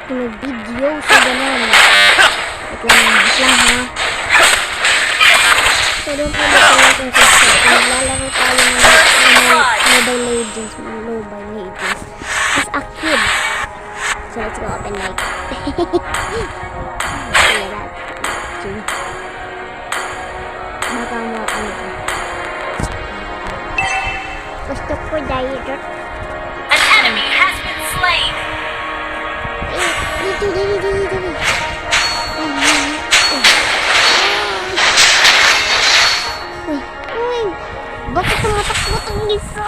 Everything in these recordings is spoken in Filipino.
ako nag-video sa ganun. Ito lang ha. So, don't forget to like and subscribe. Naglalaro tayo ng Mobile Legends. Mobile Legends. As a kid. So, let's go open mic. Baka mo ano to. Gusto ko dahil An enemy has been slain. Dito. Uy. Bakit tumatakbo-takbo isa?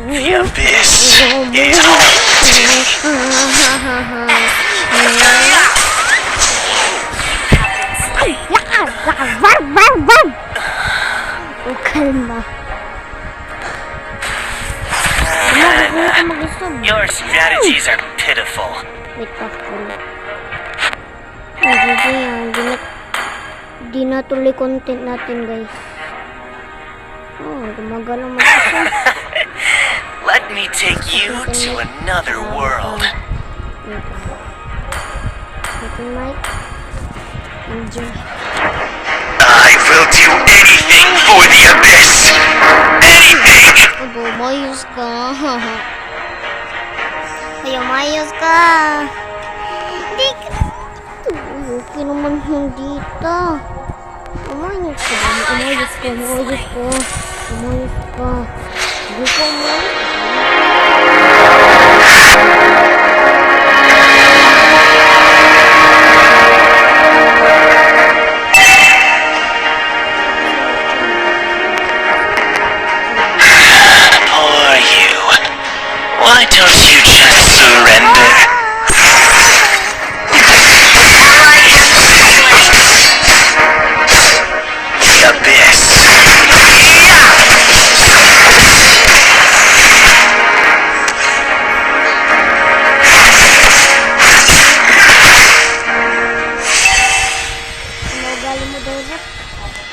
The abyss is haunted. Lakas! Oh, kalma. Your strategies are pitiful. Wait pa, di natuloy content natin, guys. Oh, gumagal naman siya. Let me take you to another world. Open mic. Enjoy. I will do anything for the abyss. Anything. Mayos ka. Mayos ka. Hindi ka. Okay naman hindi dito. Umayos ka. Hindi ko umayos. Why don't you just surrender? The abyss.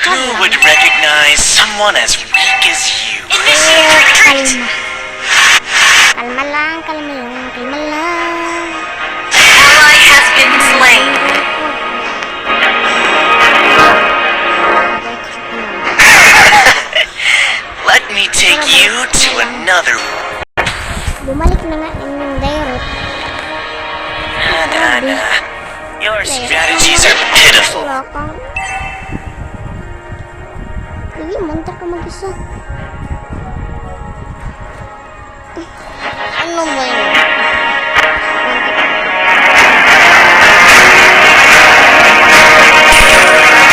Who would recognize someone as weak as you? Initiate retreat. Kalma lang. Ally has been slain. Let me take you to another. Bumalik na nga yung direct. Nana, your strategies are pitiful. Wala kang... Sige, mantar ka mag-isa. Ano ba yun?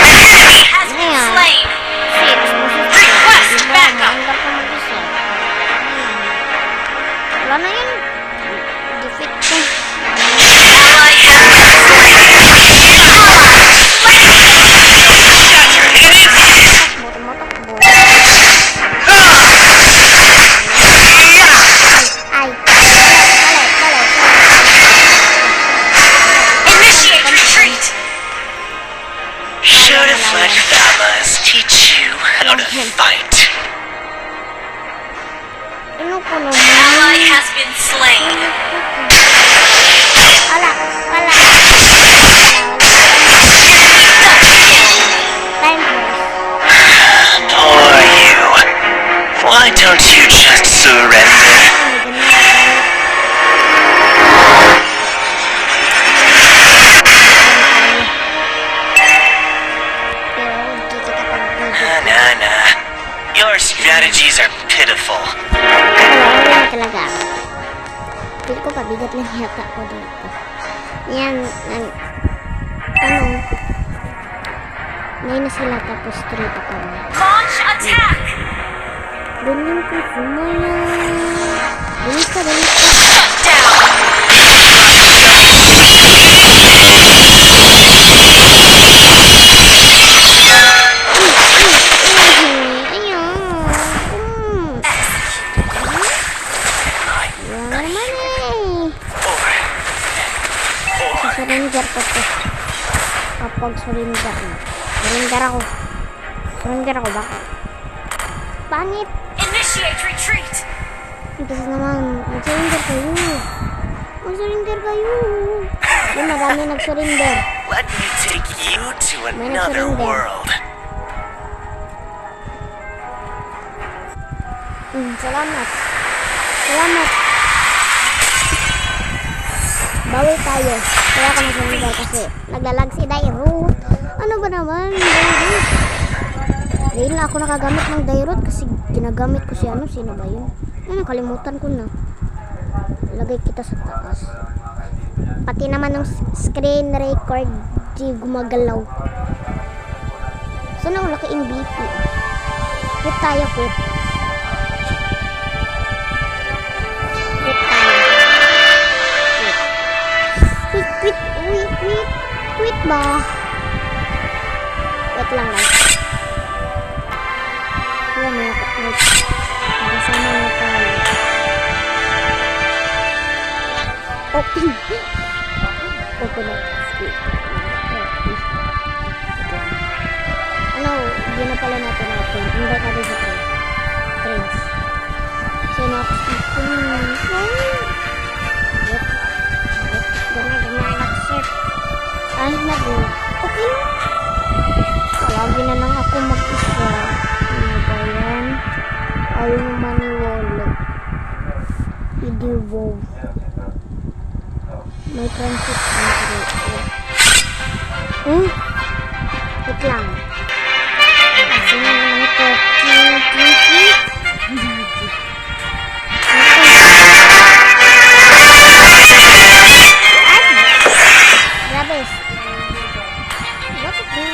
Enemy has been slain. Request backup. Mantar ka mag-isa. Wala na yun. Defeat ko. Ally has been slain. Tumatakbo. Initiate retreat. Should have let Thamas teach you how to fight. Ano ko naman? Ally has been slain. Wala. Time first. Poor you. Why don't you just surrender? Nana, your strategies are pitiful. Wala talaga. Feel ko pabigat lang yata ko dito. Yan. Ngayon na sila tapos straight ako. Launch attack. Ganyan ko sumaya. Dalit ka. Shut down. Surrender ko to. Kapag surrender na. Surrender ako baka. Pangit! Initiate retreat. Ito naman. Surrender kayo. Mag-surrender kayo. Yung marami nag-surrender. Let me take you to May another nagsurrender. world. Salamat. Salamat. Bawi tayo. Kaya ako nag-surrender kasi naglalag si Dairut. Ano ba naman? Dairut. Dahil na ako nakagamit ng Dairut kasi ginagamit ko si ano. Sino ba yun? Ay, nakalimutan ko na. Lagay kita sa taas. Pati naman ng screen record di gumagalaw. So na wala ka MVP. Quit tayo, quit. Quit tayo. Quit. Quit ba? Wait lang lang. Wala na ako quit. Nakasama na tayo. Open. Open up. Ano, hindi na pala natin open. Invite natin sa friends. So, na-accept. Na-accept. Ay, nag-go. Okay na. Palagi na lang ako mag-isa. Ano ba yan? Ayaw mo maniwala. I-devolve. May transit na dito. Wait lang. Kasi nga naman ito. Grabe. Bakit mo?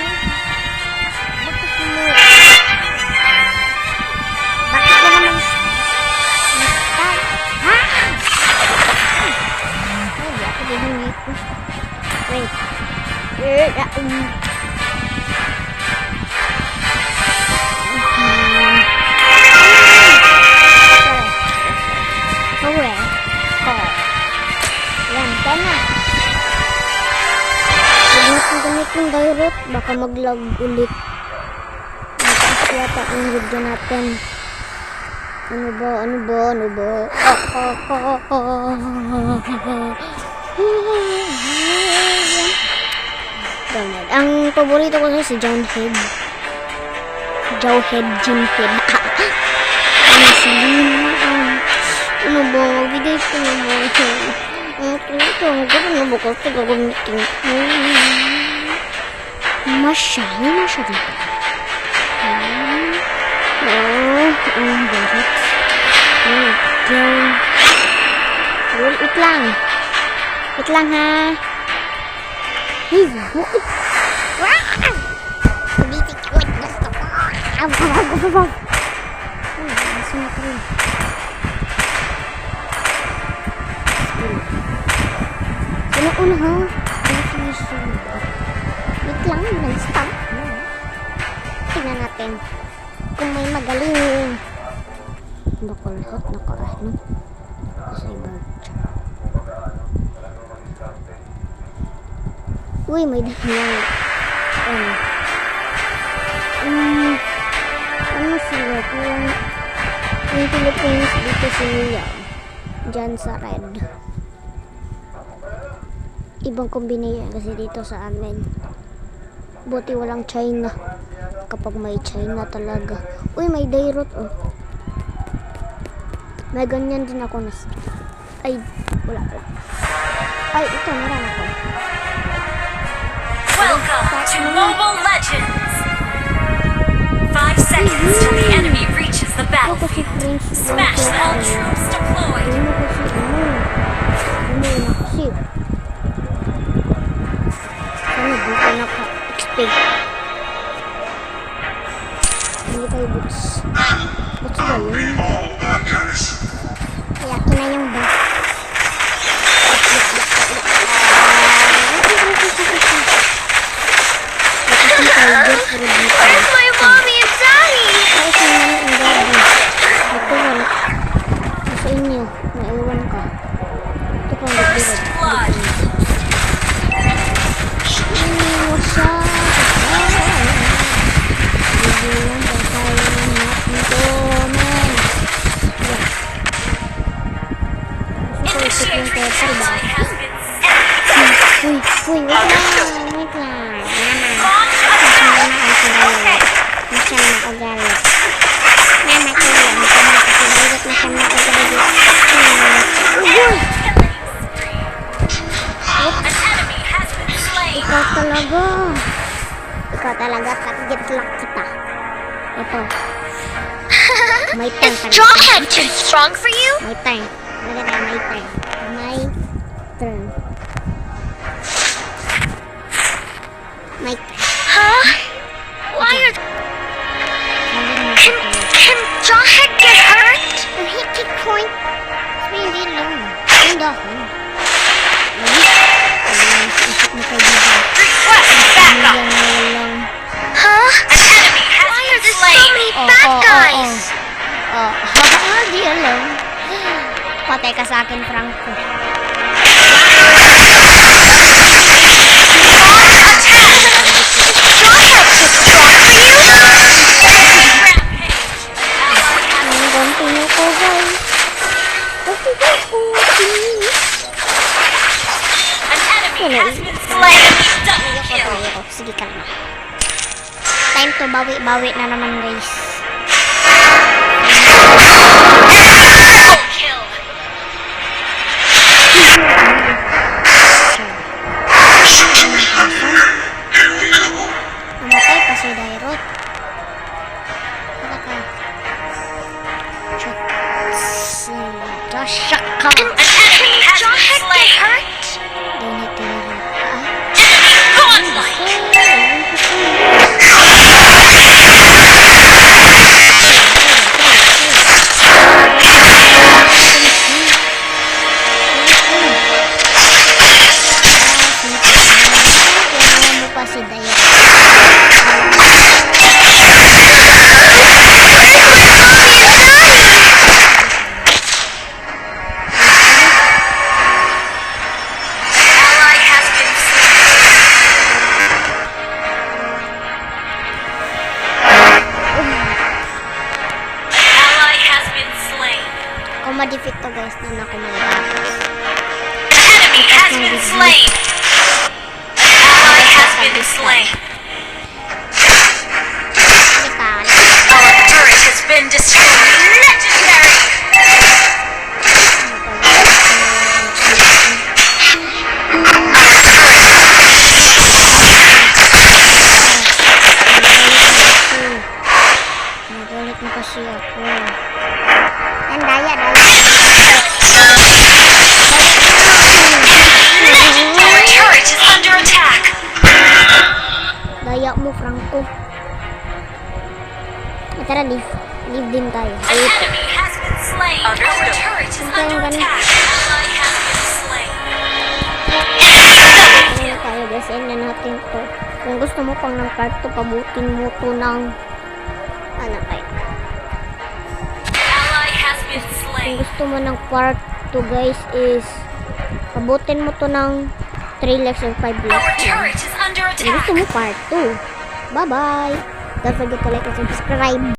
Bakit mo naman? Ha? Wait. Yan, tama. Gamit yung Dairut, baka mag-lag ulit. Mataas yata ang video natin. Ano ba? Donald. Ang paborito ko kasi si John Head. Jim Head. Ano si Lina? Ano ba? Magbigay ko na mo. Ito. Gano'n na ba kasi gagamitin ko? Masyado na siya dito. Bakit? Wait lang ha. Hey, bakit? Bitik ko. Gusto ko. Sunod ko rin. Una ha. Wait lang. Nag-stop. Tingnan natin. Kung may magaling. Baka lahat nakaano. Kasi voucher. Uy, may dahilan. Ano sila? Kung yung Philippines dito sila. Diyan sa red. Ibang kombinasyon kasi dito sa amin. Buti walang China. Kapag may China talaga. Uy, may Dairut oh. May ganyan din ako na. Ay, wala. Ay, ito, meron ako. Welcome to Mobile Legends! 5 seconds till the enemy reaches the battlefield. Smash all troops deployed! Ano na kasi? Sana dito naka-XP. Hindi tayo boots. Boots ba yun? Kaya na yung ba? Where's my mommy and daddy? Ay, sa mami ang daddy. Ito lang. Sa inyo. Naiwan ka. Ito ka ang First blood! Ikaw talaga, target lock kita. Ito. My turn. Is Jawhead too strong for you? My turn. Talaga, my turn. My turn. My turn. Huh? Why are... Can Jawhead get hurt? Hit kick point. Hindi lang. Hindi ako. Request backup! Huh? An enemy has been slain! Bad guys! Di alam. Patay ka sa akin, Franco. Continue ko, guys. An enemy has been slain! Double kill! Sige ka na. Time to bawi-bawi na naman, guys. Double kill! Namatay pa si Dairot. Wala ka. Shaka. An enemy has been slain! Donate Dairot. Enemy godlike! Mo pa si Dairot. Ally has been slain! Ally has been slain! Kung ma-defeat to, guys, na ako malalakas. An enemy has been slain! Ally has been slain! Sige ka. Our turret has been destroyed! Legendary! Nagalit na kasi ako. Yan, daya. Our turret is under attack! Daya mo, Franco. Tara, leave. Leave din tayo. An enemy has been slain! Our turret is under attack! Ally has been slain! Ayun tayo, guys. End na natin to. Kung gusto mo pang ng part 2, pabutin mo to ng... Ano tayo? Ally has been Kung slain! gusto mo ng part 2, guys, is... Pabutin mo to ng 3 likes or 5 Our likes. turret is under Kung gusto attack! mo part 2. Bye-bye! Don't forget to like and subscribe.